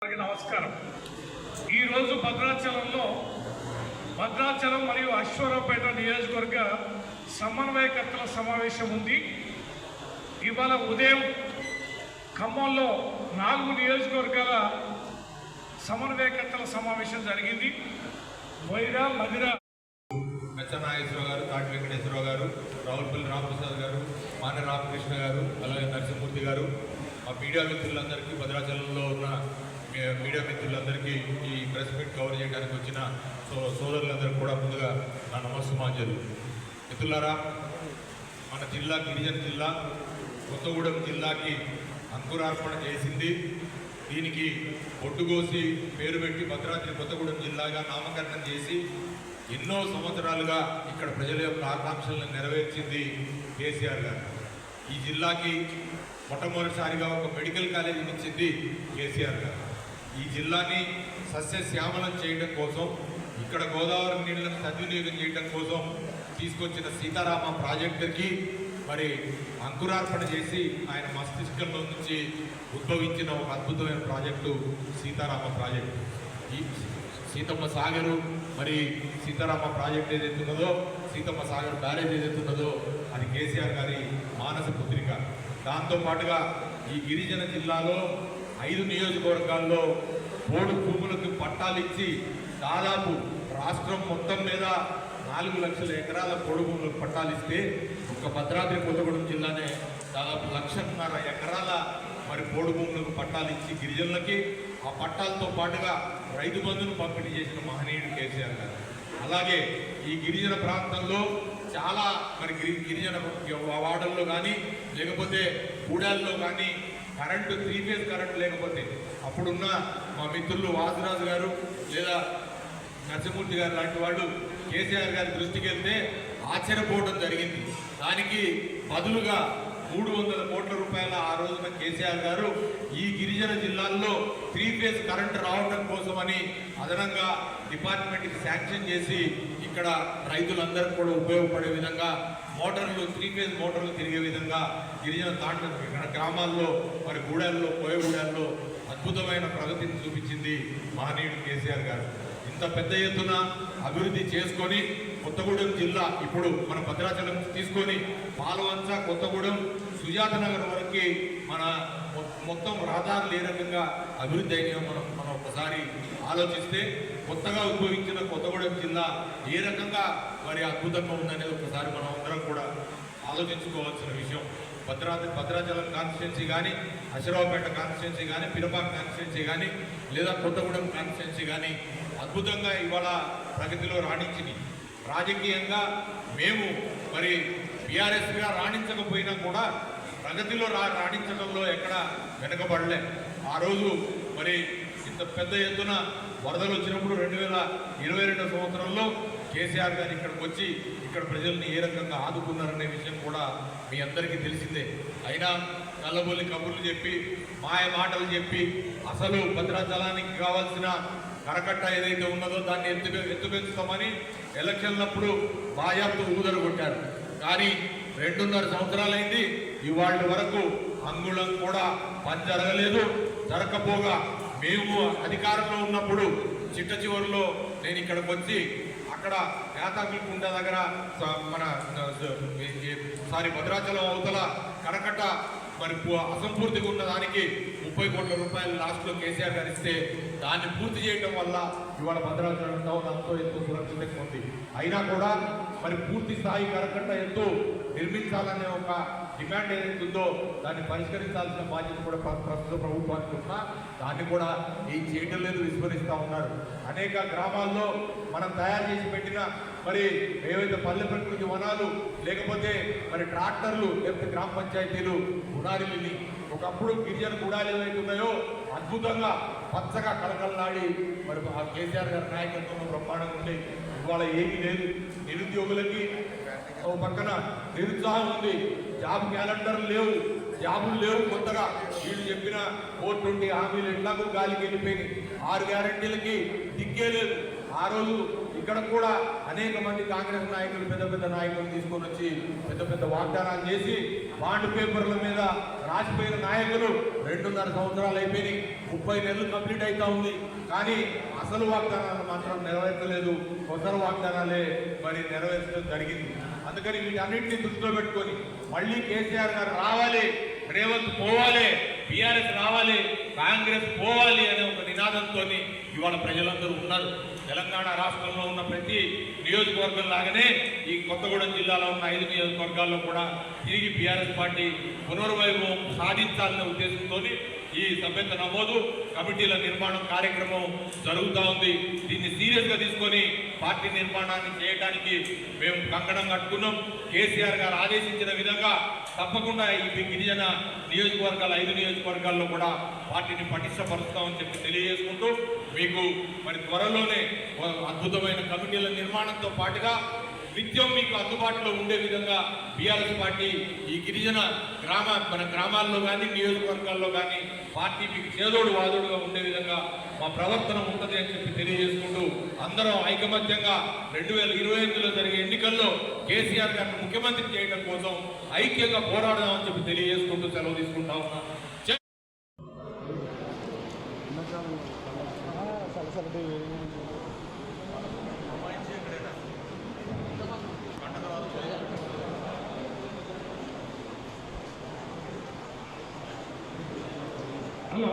నమస్కారం. ఈరోజు భద్రాచలం మరియు అశ్వరావుపేట నియోజకవర్గ సమన్వయకర్తల సమావేశం ఉంది. ఇవాళ ఉదయం ఖమ్మంలో 4 నియోజకవర్గాల సమన్వయకర్తల సమావేశం జరిగింది. వైరా మదిరా మెచ్చనాగేశ్వరరావు గారు, తాటి వెంకటేశ్వరరావు గారు, రావులపల్లి రామప్రసాద్ గారు, మాన్య రామకృష్ణ గారు, అలాగే నరసింహమూర్తి గారు, మా మీడియా మిత్రులందరికీ, భద్రాచలంలో ఉన్న మీడియా మిత్రులందరికీ ఈ ప్రెస్ మీట్ కవర్ చేయడానికి వచ్చిన సోదరులందరికీ కూడా ముందుగా నా నమస్సుమాంజలు. మిత్రులారా, మన జిల్లా గిరిజన జిల్లా కొత్తగూడెం జిల్లాకి అంకురార్పణ చేసింది. దీనికి ఒడ్డుగోసి పేరు పెట్టి భద్రాద్రి కొత్తగూడెం జిల్లాగా నామకరణం చేసి ఎన్నో సంవత్సరాలుగా ఇక్కడ ప్రజల యొక్క ఆకాంక్షలను నెరవేర్చింది కేసీఆర్ గారు. ఈ జిల్లాకి మొట్టమొదటిసారిగా ఒక మెడికల్ కాలేజీని ఇచ్చింది కేసీఆర్ గారు. ఈ జిల్లాని సస్యశ్యామలం చేయడం కోసం, ఇక్కడ గోదావరి నీళ్లను సద్వినియోగం చేయడం కోసం తీసుకొచ్చిన సీతారామ ప్రాజెక్టుకి మరి అంకురార్పణ చేసి ఆయన మస్తిష్కంలో నుంచి ఉద్భవించిన ఒక అద్భుతమైన ప్రాజెక్టు సీతారామ ప్రాజెక్టు. ఈ సీతమ్మ సాగరు మరి సీతారామ ప్రాజెక్ట్ ఏదైతే ఉన్నదో, సీతమ్మ సాగర్ బ్యారేజ్ ఏదైతే ఉన్నదో అది కేసీఆర్ గారి మానస పుత్రిక. దాంతోపాటుగా ఈ గిరిజన జిల్లాలో 5 నియోజకవర్గాల్లో పోడు భూములకు పట్టాలిచ్చి దాదాపు రాష్ట్రం మొత్తం మీద 4 లక్షల ఎకరాల పోడు భూములకు పట్టాలిస్తే ఒక భద్రాద్రి కొత్తగూడెం జిల్లానే దాదాపు 1.5 ఎకరాల మరి పోడు భూములకు పట్టాలిచ్చి గిరిజనులకి ఆ పట్టాలతో పాటుగా రైతు బంధును పంపిణీ చేసిన మహనీయుడు కేసీఆర్ గారు. అలాగే ఈ గిరిజన ప్రాంతంలో చాలా మరి గిరిజన వాడల్లో కానీ లేకపోతే గూడాల్లో కానీ కరెంటు 3 ఫేజ్ కరెంటు లేకపోతే అప్పుడున్న మా మిత్రులు వాసరాజు గారు లేదా నరసింహమూర్తి గారు లాంటి వాళ్ళు కేసీఆర్ గారి దృష్టికి వెళ్తే ఆశ్చర్యపోవడం జరిగింది. దానికి బదులుగా 300 కోట్ల రూపాయల ఆ రోజున కేసీఆర్ గారు ఈ గిరిజన జిల్లాల్లో 3 ఫేజ్ కరెంటు రావడం కోసమని అదనంగా డిపార్ట్మెంట్కి శాంక్షన్ చేసి ఇక్కడ రైతులందరికీ కూడా ఉపయోగపడే విధంగా మోటార్లు 3 ఫేజ్ మోటార్లు తిరిగే విధంగా గిరిజన గ్రామాల్లో మరి గూడాల్లో కోయగూడాల్లో అద్భుతమైన ప్రగతిని చూపించింది మహనీయుడు కేసీఆర్ గారు. ఇంత పెద్ద ఎత్తున అభివృద్ధి చేసుకొని కొత్తగూడెం జిల్లా ఇప్పుడు మన భద్రాచలం తీసుకొని పాలవంచ, కొత్తగూడెం, సుజాత నగర్ వరకు మన మొత్తం రహదారులు ఏ రకంగా అభివృద్ధి అయినాయో మనం ఒకసారి ఆలోచిస్తే కొత్తగా ఉద్భవించిన కొత్తగూడెం జిల్లా ఏ రకంగా మరి అద్భుతంగా ఉందనేది ఒకసారి మనం అందరం కూడా ఆలోచించుకోవాల్సిన విషయం. భద్రాచలం కాన్స్టిట్యున్సీ కానీ, అశ్వరావుపేట కాన్స్టిట్యున్సీ కానీ, పిరపాక కాన్స్టిట్యున్సీ కానీ లేదా కొత్తగూడెం కాన్స్టిట్యున్సీ కానీ అద్భుతంగా ఇవాళ ప్రగతిలో రాణించింది. రాజకీయంగా మేము మరి బీఆర్ఎస్గా రాణించకపోయినా కూడా ప్రగతిలో రాణించడంలో ఎక్కడ వెనకబడలే. ఆ రోజు మరి ఇంత పెద్ద ఎత్తున వరదలు వచ్చినప్పుడు 2022 సంవత్సరంలో కేసీఆర్ గారు ఇక్కడికి వచ్చి ఇక్కడ ప్రజల్ని ఏ రకంగా ఆదుకున్నారనే విషయం కూడా మీ అందరికీ తెలిసిందే. అయినా కళ్ళబొల్లి కబుర్లు చెప్పి, మాయ మాటలు చెప్పి అసలు భద్రాచలానికి కావాల్సిన కరకట్ట ఏదైతే ఉన్నదో దాన్ని ఎత్తు పెంచుతామని ఎలక్షన్లప్పుడు బాయాప్తు ఊదరు కొట్టారు. కానీ 2.5 సంవత్సరాలైంది, ఇవాళ వరకు అంగుళం కూడా పని జరగలేదు. జరగకపోగా మేము అధికారంలో ఉన్నప్పుడు చిట్ట చివరిలో నేను ఇక్కడికి వచ్చి అక్కడ నేతాకులకుంట దగ్గర మన భద్రాచలం అవతల కరకట్ట మరి అసంపూర్తిగా ఉన్న దానికి 30 కోట్ల రూపాయలు లాస్ట్లో కేసీఆర్ గారు ఇస్తే దాన్ని పూర్తి చేయడం వల్ల ఇవాళ భద్రాచలం ఎంతో ఎంతో సురక్షితంగా ఉంది. అయినా కూడా మరి పూర్తి స్థాయి కరకట్ట ఎంతో నిర్మించాలనే ఒక డిమాండ్ ఏదైతే ఉందో దాన్ని పరిష్కరించాల్సిన బాధ్యత కూడా ప్రస్తుత ప్రభుత్వానికి ఉన్నా దాన్ని కూడా ఏం చేయడం లేదు, విస్మరిస్తూ ఉన్నారు. అనేక గ్రామాల్లో మనం తయారు చేసి పెట్టిన మరి ఏవైతే పల్లె ప్రకృతి వనాలు లేకపోతే మరి ట్రాక్టర్లు లేకపోతే గ్రామ పంచాయతీలు గుడారిని ఒకప్పుడు గిరిజన గుడాలు ఏవైతే ఉన్నాయో అద్భుతంగా పచ్చగా కలకలలాడి మరి కేసీఆర్ గారి నాయకత్వంలో బ్రహ్మాండంగా ఉండే ఇవాళ ఏమీ లేదు. నిరుద్యోగులకి ఓ పక్కన నిరుత్సాహం ఉంది, జాబ్ క్యాలెండర్లు లేవు, జాబులు లేవు. కొత్తగా వీళ్ళు చెప్పిన 420 హామీలు ఎట్లాగో గాలికి వెళ్ళిపోయినాయి. 6 గ్యారెంటీలకి దిక్కే లేదు. ఆ రోజు ఇక్కడ కూడా అనేక మంది కాంగ్రెస్ నాయకులు పెద్ద పెద్ద నాయకులు తీసుకొని వచ్చి పెద్ద పెద్ద వాగ్దానాలు చేసి బాండ్ పేపర్ల మీద రాసిపోయిన నాయకులు 2.5 సంవత్సరాలు అయిపోయినాయి, 30 నెలలు కంప్లీట్ అవుతా ఉంది. కానీ అసలు వాగ్దానాలు మాత్రం నెరవేర్చలేదు, కొత్త వాగ్దానాలే మరి నెరవేర్చడం జరిగింది. అందుకని వీటన్నింటినీ దృష్టిలో పెట్టుకొని మళ్ళీ కేసీఆర్ గారు రావాలి, రేవంత్ పోవాలి, బీఆర్ఎస్ రావాలి, కాంగ్రెస్ పోవాలి అనే ఒక నినాదంతో ఇవాళ ప్రజలందరూ ఉన్నారు. తెలంగాణ రాష్ట్రంలో ఉన్న ప్రతి నియోజకవర్గం లాగానే ఈ కొత్తగూడెం జిల్లాలో ఉన్న 5 నియోజకవర్గాల్లో కూడా తిరిగి బీఆర్ఎస్ పార్టీ పునర్వైభవం సాధించాలనే ఉద్దేశంతో ఈ సభ్యత నమోదు కమిటీల నిర్మాణం కార్యక్రమం జరుగుతూ ఉంది. దీన్ని సీరియస్గా తీసుకొని పార్టీ నిర్మాణాన్ని చేయడానికి మేము కంకణం కట్టుకున్నాం. కేసీఆర్ గారు ఆదేశించిన విధంగా తప్పకుండా ఈ గిరిజన నియోజకవర్గాల 5 నియోజకవర్గాల్లో కూడా పార్టీని పటిష్టపరుస్తామని చెప్పి తెలియజేసుకుంటూ మీకు మరి త్వరలోనే అద్భుతమైన కమిటీల నిర్మాణంతో పాటుగా నిత్యం మీకు అందుబాటులో ఉండే విధంగా బీఆర్ఎస్ పార్టీ ఈ గిరిజన మన గ్రామాల్లో కానీ నియోజకవర్గాల్లో కానీ పార్టీ మీకు చేదోడు వాదోడుగా ఉండే విధంగా మా ప్రవర్తన ఉంటుంది అని చెప్పి తెలియజేసుకుంటూ అందరం ఐకమత్యంగా 2025లో జరిగే ఎన్నికల్లో కేసీఆర్ గారిని ముఖ్యమంత్రి చేయడం కోసం ఐక్యంగా పోరాడదామని చెప్పి తెలియజేసుకుంటూ సెలవు తీసుకుంటా ఉన్నా. హలో